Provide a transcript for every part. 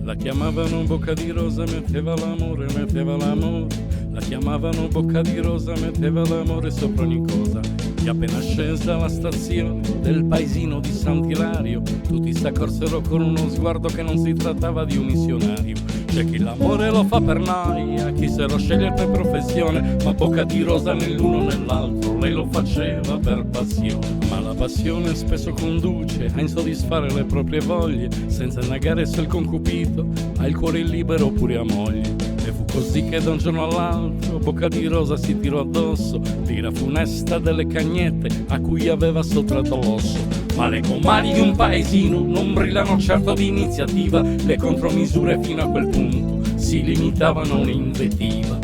La chiamavano Bocca di Rosa, metteva l'amore, metteva l'amore. La chiamavano Bocca di Rosa, metteva l'amore sopra ogni cosa. E appena scesa alla stazione del paesino di Sant'Ilario, tutti s'accorsero con uno sguardo che non si trattava di un missionario. C'è chi l'amore lo fa per noia, chi se lo sceglie per professione, ma Bocca di Rosa nell'uno nell'altro lei lo faceva per passione. Ma la passione spesso conduce a insoddisfare le proprie voglie, senza negare se il concupito ha il cuore libero pure a moglie. E fu così che da un giorno all'altro Bocca di Rosa si tirò addosso l'ira funesta delle cagnette a cui aveva sottratto l'osso. Ma le comari di un paesino non brillano certo di iniziativa, le contromisure fino a quel punto si limitavano a un'invettiva.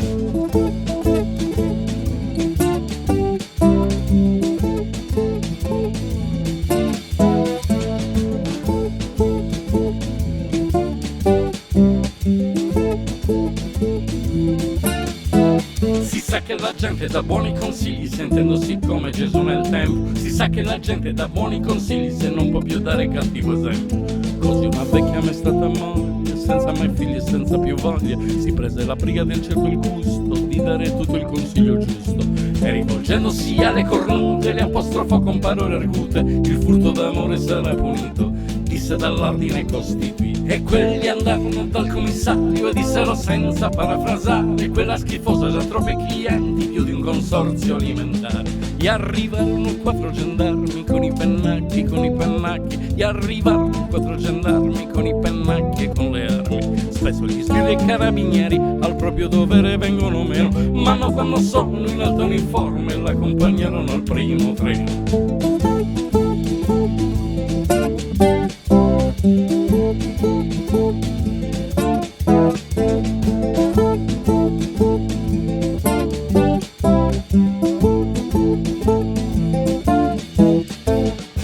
Si sa che la gente dà buoni consigli sentendosi come Gesù nel tempo. Si sa che la gente dà buoni consigli se non può più dare cattivo esempio. Così una vecchia mai stata moglie, senza mai figli e senza più voglia, si prese la briga del certo il gusto di dare tutto il consiglio giusto. E rivolgendosi alle cornute le apostrofò con parole argute: il furto d'amore sarà punito, disse dall'ordine costituito. E quelli andarono dal commissario e dissero senza parafrasare: quella schifosa già troppi clienti, più di un consorzio alimentare. E arrivarono 4 gendarmi con i pennacchi, con i pennacchi. E arrivarono 4 gendarmi con i pennacchi e con le armi. Spesso gli sgrilli e carabinieri al proprio dovere vengono meno, ma no quando sono in alto uniforme l'accompagnarono al primo treno.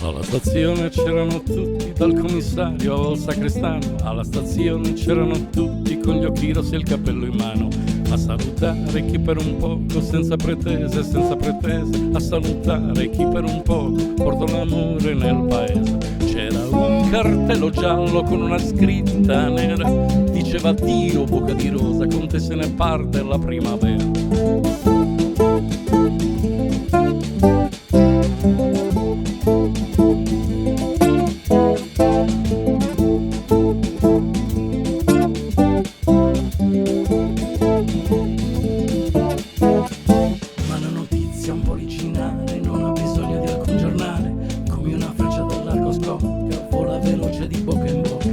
Alla stazione c'erano tutti, dal commissario al sacrestano. Alla stazione c'erano tutti con gli occhi rossi e il cappello in mano, a salutare chi per un poco, senza pretese, a salutare chi per un poco portò l'amore nel paese. C'era un cartello giallo con una scritta nera, diceva: Dio Bocca di Rosa, con te se ne parte la primavera. Ma la notizia un po' originale non ha bisogno di alcun giornale, come una freccia dall'arco scocca vola veloce di bocca in bocca.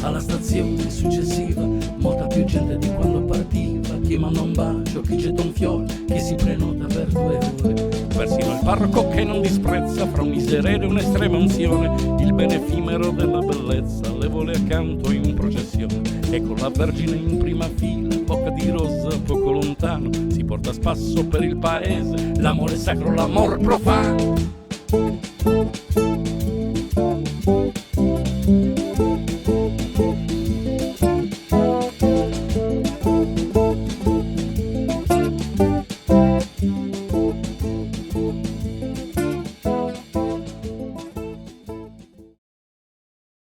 Alla stazione successiva molta più gente di quando partiva, chi manda un bacio, chi getta un fiore, chi si prenota per 2 ore. Persino il parroco che non disprezza fra un miserere e un'estrema unzione il bene effimero della bellezza le vuole accanto in processione. E con la Vergine in prima fila, Bocca di Rosa poco lontano, si porta a spasso per il paese l'amore sacro, l'amor profano.